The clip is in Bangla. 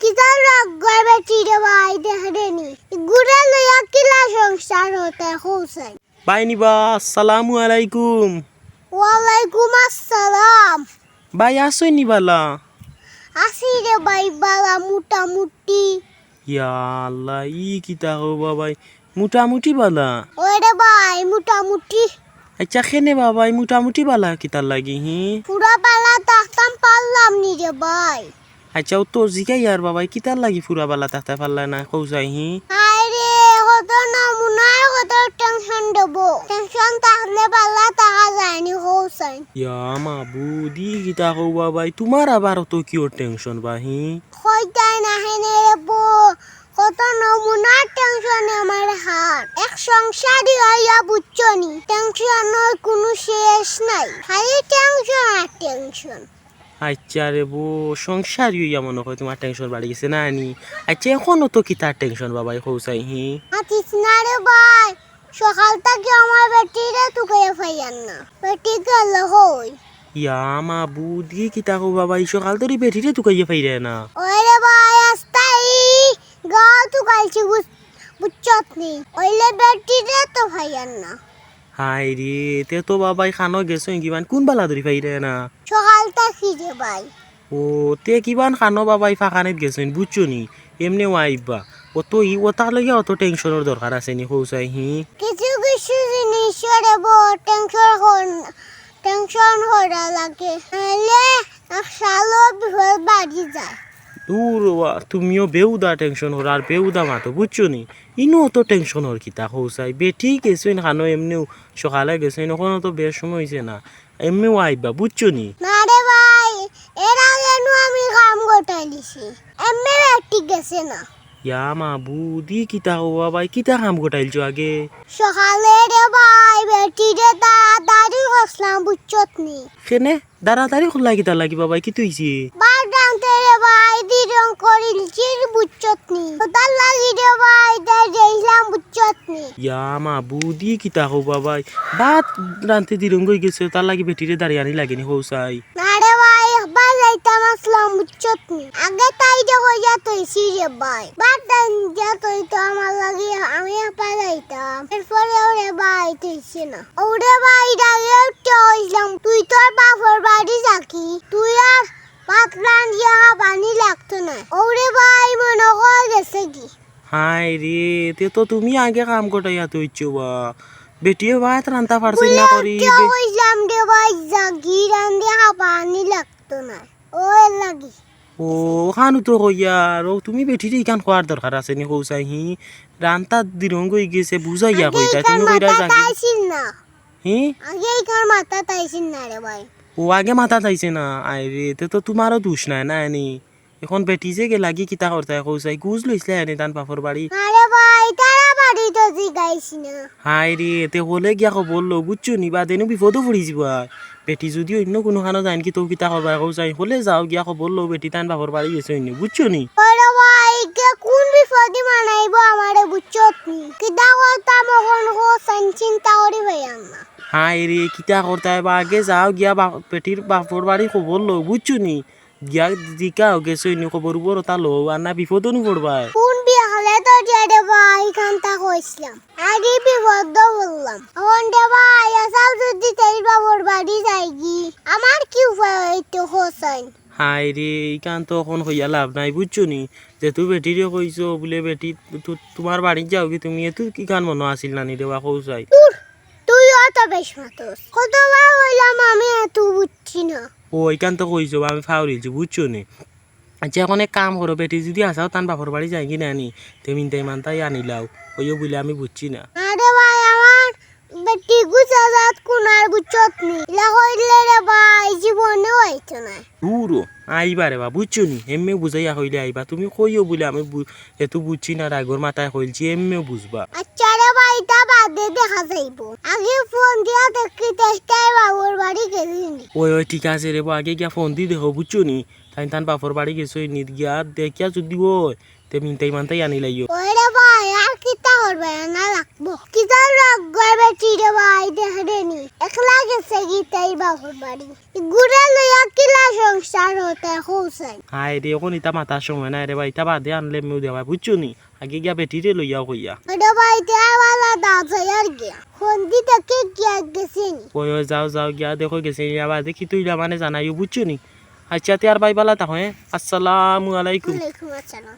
কিতা রগর বেটি রে ভাই দেখরেনি গুড়া লইয়া কিলা সংসার হতে হোসেন ভাই নিবা আসসালামু আলাইকুম। ওয়ালাইকুম আসসালাম। ভাই আসই নিবালা? আসি রে ভাই বালা মোটামুটি। ইয়া আল্লাহ ই কিতা হবা ভাই, মোটামুটি বালা? ওরে ভাই মোটামুটি। আচ্ছা খেনে বাবাই মোটামুটি বালা কিতার লাগি হি? পুরা বালা তাহতাম পারলাম নি রে ভাই। আচ্ছা ও তো জিগাই আর বাবাই কিতার লাগি ফুরা বালা তাহতে পারলা না কৌসাই হি? আরে কত নমুনায় কত টেনশন দেবো, টেনশন তাহলে বালা তাহা যায়নি হোসেন। ইয়া মাবুদি কিতা হবা ভাই, তোমার আবার তো কিও টেনশন বা হি? কইতাই না হেনে রে বো, কত নমুনার টেনশন আমার হাত। এক সংসারই হইয়া বুঝছনি, টেনশনের কোনো শেষ নাই, খালি টেনশন আর টেনশন। আচ্ছা রে বো সংসার ইয়া মনে হয় তোমার টেনশন বাড়ি গেছে না নি? আচ্ছা এখনো তো কিতার টেনশন বাবাই কৌসাই হি? আতিস না রে ভাই, সকাল থেকে আমার বেটিরে তুকে ফাইয়ান না, বেটি গেল হই। ইয়া মাবুদি কিতা হবা ভাই, সকাল তোর বেঠিরে তুকাইয়ে পাইরে না? ওরে ভাই আস্তাই গা তুকাইছি বুঝছত নি, ওইলে বেটিরে তো ফাইয়ান না। হাই রে তে তো বাবাই খানো গেছো কিবান কোন বালা ধরি পাইরে না? সকাল থেকে রে ভাই। ও তে কিবান খানো বাবাই ফাঁকানিত গেছেন বুঝছো নি, এমনি ওয়াইবা ও তো ই ও তার লগে অত টেনশনের দরকার আছে নি কৌসাই হি? কিছু কিছু জিনিস রে বো টেনশন হরা লাগে, নাহলে এক সালও বিফল বাড়ি যায়। দূর তুমিও বেউদা টেনশন হর আর বেউদা মাতো বুঝছো নি, ইনো অত টেনশন হর কিতা কৌসাই বেটি গেছেন খানো এমনিও সকালে গেছেন ওখানে তো বেশ সময় হয়েছে না, এমনি ওয়াইবা বুঝছো নি? না রে ভাই, এর আগে আমি কাম গোটাই দিছি, এমনি বেটি গেছে না। ইয়া মাবুদি কিতা হওয়া ভাই, কিতা কাম গোটাইলছো আগে? সকালে রে ভাই বেটি রে তাড়াতাড়ি হসলাম বুঝছত নি। কেনে দাঁড়াতাড়ি খোলা কিতা লাগি বাবাই কি তুইছি? বার ডানতে রে ভাই দিরং করিলছি বুঝছত নি, তার লাগি রে ভাই তাই যাইলাম বুঝছত নি। ইয়া মাবুদি কিতা হওয়া ভাই, বাত রানতে দিরঙ্গ গেছে তার লাগি বেটিরে দাঁড়িয়ে আনি লাগেনি হৌসাই? না রে ভাই একবার যাইতাম আসলাম বুঝছত নি, আগে তাই যে হইয়া তৈছি রে ভাই, বার ডান যা তৈ তো আমার লাগে আমি একবার যাইতাম, এরপরে ওরে ভাই তৈছি না। ওরে ভাই আগে উঠতে হইলাম, তুই তোর বাপর বাড়ি যাকি, তুই আর ভাত রান্ধিয়া পানি লাগতো না। ওরে ভাই মনে হয় গেছে কি। হাই রে তে তো তুমি আগে কাম গোটাইয়া তুইছো বা, বেটিয়ে ভাত রান্তা পারছি না করি হইলাম রে ভাই জাগি রান্ধিয়া পানি লাগতো না, ও লাগি। ও খানু তো কইয়া আর তুমি বেটিরে ইকান খোয়ার দরকার আছে নি হৌসাই হি? রান্তা দিরঙ্গ গেছে বুঝাইয়া কইতা তুমি কইরা জাগি তাইছিল না, হি? আগে এখান মাথা তাইছিল না রে ভাই। ও আগে মাথা চাইছে না, আই রে তে তো তোমারও দোষ নাই না নি, এখন বেটি যে গে লাগি কিতা করতে কৌসাই গুজ লইছিলে এনে তান বাপর বাড়ি? আরে ভাই তারা বাড়ি তো জিগাইছি না। হাই রে তে হলে গিয়া খবর লো বুঝছো নি, বা দেনু বিপদও পড়ি যাবা। বেটি যদি অন্য কোনো খানো জান কি তো কিতা করবা কৌসাই, হলে যাও গিয়া খবর লো বেটি তান বাপর বাড়ি গেছে অন্য বুঝছো নি? আরে ভাই কে কোন বিপদি মানাইব আমারে বুঝছত নি, কিদা করতাম এখন চিন্তা করি ভাইয়াম না। হাই রে কিতা করতে বা আগে যাও গিয়া বেটির বাপর বাড়ি খবর লো বুঝছো নি, গিয়া জিকা গেছে অন্য খবর উপর তা লো আর না বিপদও নি পড়বা। কোন বিয়া হলে তো যে ভাই খানটা কইছিলাম, আগে বিপদ বললাম, এখন দে ভাই আসাও যদি তেল বাবুর বাড়ি যাইগি আমার কি উপায় হইতো হোসেন। হাই রে ইকান তো এখন হইয়া লাভ নাই বুঝছো নি, যে তুই বেটিরে কইছো বলে বেটি তোমার বাড়ির যাও কি তুমি এত কি কান মনে আসিল না নি দেওয়া কৌসাই? তুই অত বেশ মাতস, কতবার হইলাম আমি এত বুঝছি না। ও ইকান তো কইছো আমি ফাউরিলছি বুঝছো নি। আচ্ছা এখন এক কাম করো, বেটি যদি আসাও তান বাপর বাড়ি যাই কি না নি তেমিন তেমান তাই আনিলাও ওইও বলে আমি বুঝছি না। আরে ভাই আমার বেটি গুছা যাত কোনার বুঝছত নি, লা হইলে রে ভাই জীবনে হইতো না। দূরও আইবা রে বা বুঝছো নি, এমনি বুঝাইয়া হইলে আইবা, তুমি কইও বলে আমি এত বুঝছি না রাগর মাথায় হইলছি এমনিও বুঝবা। আচ্ছা রে ভাই তা বাদে দেখা যাইব, আগে ফোন দিয়া দেখি তেষ্টাই বাবুর বাড়ি গেছিনি। ওই ওই ঠিক আছে রে বা, আগে গিয়া ফোন দিয়ে দেখো বুঝছো নি, তাই তান বাপর বাড়ি গেছো নিত গিয়া দেখিয়া যদি ওই তেমিন তাই মানতাই আনি লাইও। ওরে ভাই আর কিতা করবে না লাগবো, কিতা লাগবে বেটি রে ভাই দেখেনি একলা গেছে গীতাই বাবুর বাড়ি গুড়া লইয়া কিলা সংসার হতে হোসাই হাই রে এখন ইতা মাথার সময় নাই রে ভাই ইতা বাদে আনলে মেউ দেওয়া বুঝছো নি আগে গিয়া বেটিরে লইয়াও কইয়া ওটা বাড়িতে আওয়ালা দাঁড়াই আর গিয়া হন্দি থেকে গিয়া গেছেনি ওই ওই যাও যাও গিয়া দেখো গেছে আবার দেখি তুই মানে জানাইও বুঝছো নি আচ্ছা তে আর ভাই বালা তাহলে আসসালামু আলাইকুম ওয়ালাইকুম আসসালাম